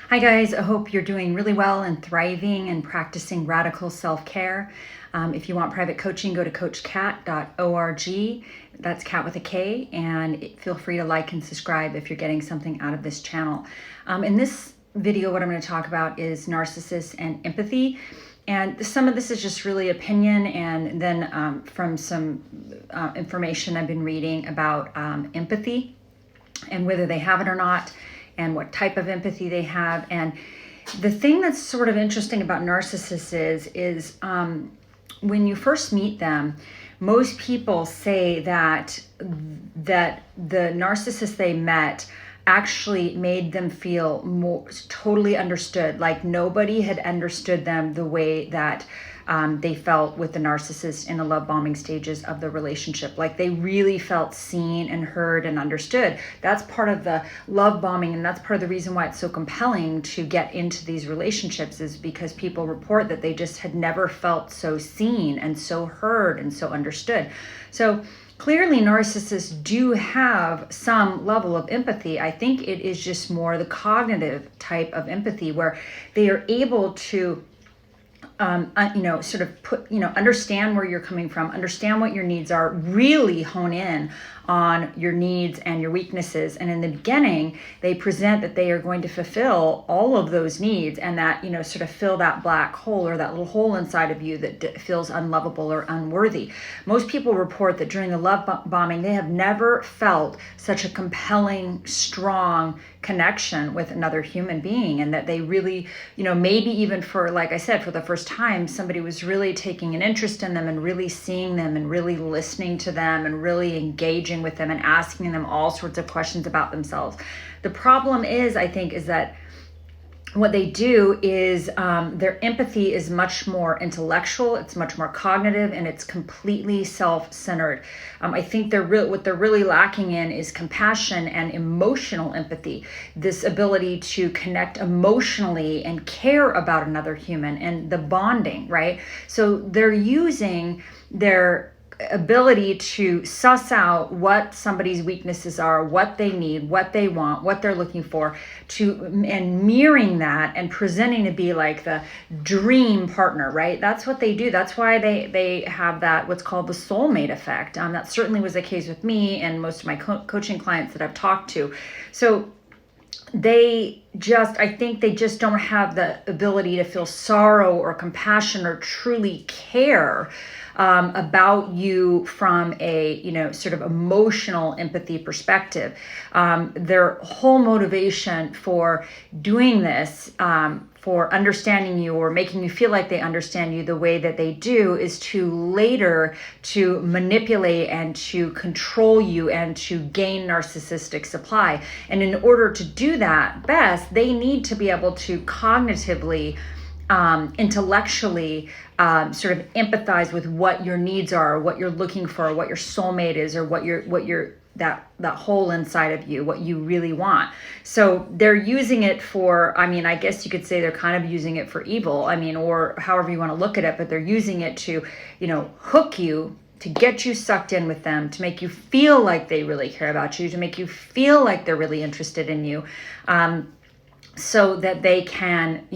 Hi guys, I hope you're doing really well and thriving and practicing radical self-care. If you want private coaching, go to coachkat.org. That's cat with a K, and feel free to like and subscribe if you're getting something out of this channel. In this video, what I'm going to talk about is narcissists and empathy. And some of this is just really opinion, and then from some information I've been reading about empathy and whether they have it or not, and what type of empathy they have. And the thing that's sort of interesting about narcissists is when you first meet them, most people say that the narcissist they met actually made them feel more totally understood, like nobody had understood them the way that they felt with the narcissist in the love bombing stages of the relationship. Like they really felt seen and heard and understood. That's part of the love bombing, and that's part of the reason why it's so compelling to get into these relationships, is because people report that they just had never felt so seen and so heard and so understood. So clearly narcissists do have some level of empathy. I think it is just more the cognitive type of empathy where they are able to sort of understand where you're coming from, understand what your needs are, really hone in on your needs and your weaknesses. And in the beginning, they present that they are going to fulfill all of those needs, and that, sort of fill that black hole or that little hole inside of you that feels unlovable or unworthy. Most people report that during the love bombing, they have never felt such a compelling, strong connection with another human being, and that they really, maybe even for, like I said, for the first time, somebody was really taking an interest in them and really seeing them and really listening to them and really engaging with them and asking them all sorts of questions about themselves. The problem is, I think, is that what they do is their empathy is much more intellectual, it's much more cognitive, and it's completely self-centered. I think what they're really lacking in is compassion and emotional empathy, this ability to connect emotionally and care about another human, and the bonding, right? So they're using their ability to suss out what somebody's weaknesses are, what they need, what they want, what they're looking for, and mirroring that and presenting to be like the dream partner, right? That's what they do. That's why they have that, what's called the soulmate effect. That certainly was the case with me and most of my coaching clients that I've talked to. So I think they just don't have the ability to feel sorrow or compassion or truly care about you from a, sort of emotional empathy perspective. Their whole motivation for doing this, for understanding you or making you feel like they understand you the way that they do, is to later to manipulate and to control you and to gain narcissistic supply. And in order to do that best, they need to be able to cognitively, intellectually, sort of empathize with what your needs are, what you're looking for, what your soulmate is, or what that hole inside of you, what you really want. So they're using it for, I guess you could say they're kind of using it for evil, or however you want to look at it, but they're using it to, hook you, to get you sucked in with them, to make you feel like they really care about you, to make you feel like they're really interested in you. So that they can,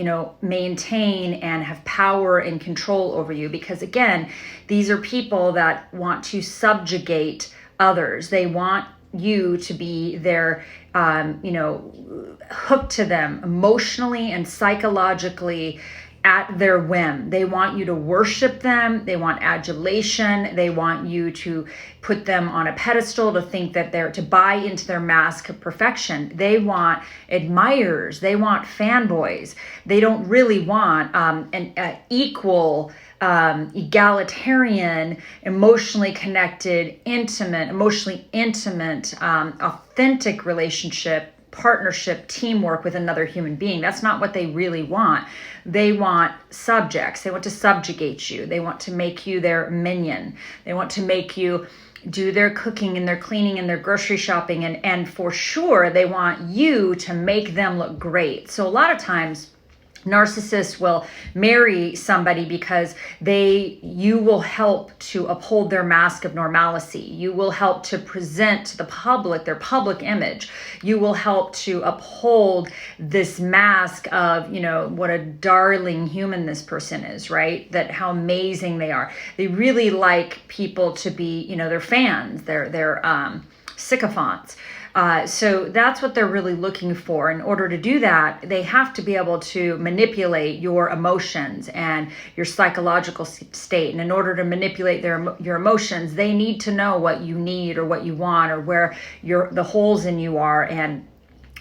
maintain and have power and control over you. Because again, these are people that want to subjugate others. They want you to be their, hooked to them emotionally and psychologically at their whim. They want you to worship them. They want adulation. They want you to put them on a pedestal, to think that to buy into their mask of perfection. They want admirers. They want fanboys. They don't really want an equal, egalitarian, emotionally connected, emotionally intimate, authentic relationship, partnership, teamwork with another human being. That's not what they really want. They want subjects. They want to subjugate you. They want to make you their minion. They want to make you do their cooking and their cleaning and their grocery shopping. And for sure, they want you to make them look great. So a lot of times Narcissists will marry somebody because you will help to uphold their mask of normalcy. You will help to present to the public their public image. You will help to uphold this mask of, what a darling human this person is, right? That how amazing they are. They really like people to be, their fans, their sycophants. So that's what they're really looking for. In order to do that, they have to be able to manipulate your emotions and your psychological state. And in order to manipulate your emotions, they need to know what you need or what you want, or where the holes in you are, and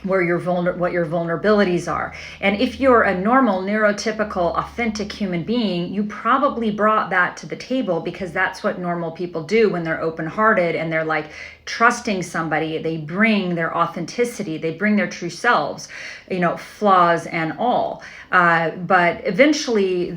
what your vulnerabilities are. And if you're a normal, neurotypical, authentic human being, you probably brought that to the table, because that's what normal people do when they're open-hearted and they're like trusting somebody. They bring their authenticity, they bring their true selves, flaws and all. But eventually,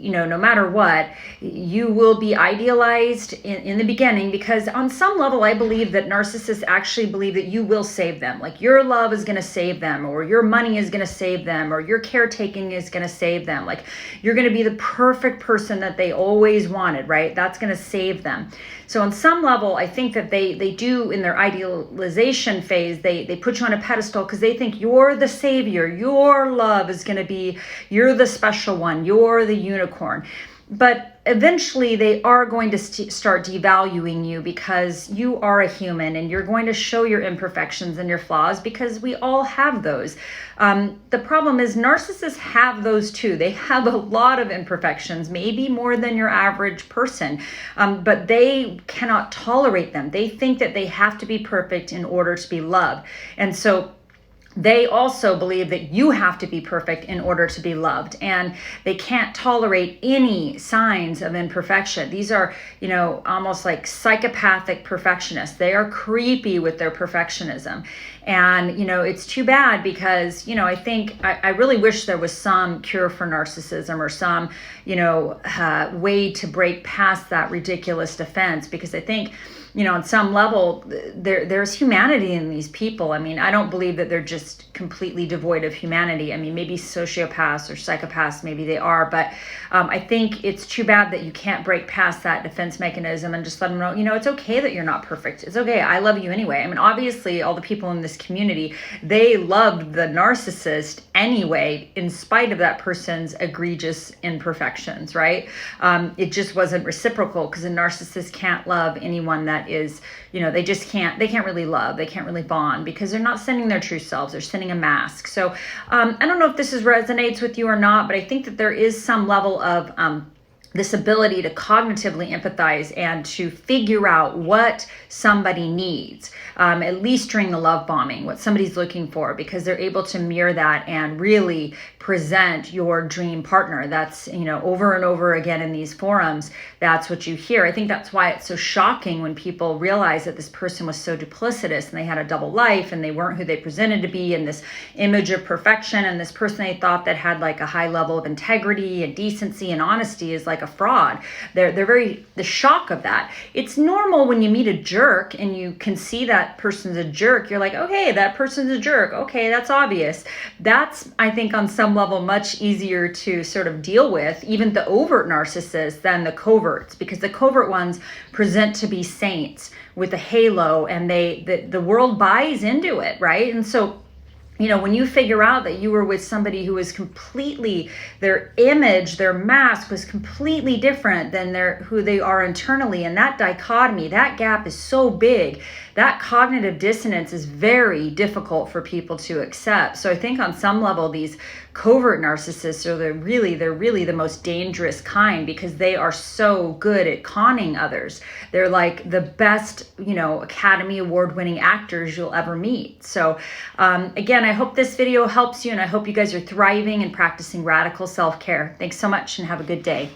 no matter what, you will be idealized in the beginning, because on some level, I believe that narcissists actually believe that you will save them. Like your love is going to save them, or your money is going to save them, or your caretaking is going to save them. Like you're going to be the perfect person that they always wanted, right? That's going to save them. So on some level, I think that they do, in their idealization phase, they put you on a pedestal because they think you're the savior. Your love is going to be, you're the special one. You're the unicorn. But eventually they are going to start devaluing you, because you are a human and you're going to show your imperfections and your flaws, because we all have those. The problem is narcissists have those too. They have a lot of imperfections, maybe more than your average person, but they cannot tolerate them. They think that they have to be perfect in order to be loved. And so they also believe that you have to be perfect in order to be loved, and they can't tolerate any signs of imperfection. These are, almost like psychopathic perfectionists. They are creepy with their perfectionism. And, it's too bad, because, I think I really wish there was some cure for narcissism, or some, way to break past that ridiculous defense, because I think, on some level, there's humanity in these people. I mean, I don't believe that they're just completely devoid of humanity. I mean, maybe sociopaths or psychopaths, maybe they are, but I think it's too bad that you can't break past that defense mechanism and just let them know, it's okay that you're not perfect. It's okay. I love you anyway. I mean, obviously, all the people in this community, they loved the narcissist anyway, in spite of that person's egregious imperfections, right? It just wasn't reciprocal, because a narcissist can't love anyone that is, they can't really love, they can't really bond, because they're not sending their true selves, they're sending a mask. So I don't know if this resonates with you or not, but I think that there is some level of this ability to cognitively empathize and to figure out what somebody needs, at least during the love bombing, what somebody's looking for, because they're able to mirror that and really present your dream partner. That's, over and over again in these forums, that's what you hear. I think that's why it's so shocking when people realize that this person was so duplicitous and they had a double life and they weren't who they presented to be, and this image of perfection, and this person they thought that had like a high level of integrity and decency and honesty is like a fraud. The shock of that. It's normal when you meet a jerk and you can see that person's a jerk. You're like, okay, that person's a jerk. Okay, that's obvious. That's, I think, on some level much easier to sort of deal with, even the overt narcissists, than the coverts, because the covert ones present to be saints with a halo, and the world buys into it, right? And so, when you figure out that you were with somebody who was completely, their image, their mask was completely different than who they are internally, and that dichotomy, that gap is so big, that cognitive dissonance is very difficult for people to accept. So I think on some level, these covert narcissists are they're really the most dangerous kind, because they are so good at conning others. They're like the best, Academy Award-winning actors you'll ever meet. So again, I hope this video helps you, and I hope you guys are thriving and practicing radical self-care. Thanks so much, and have a good day.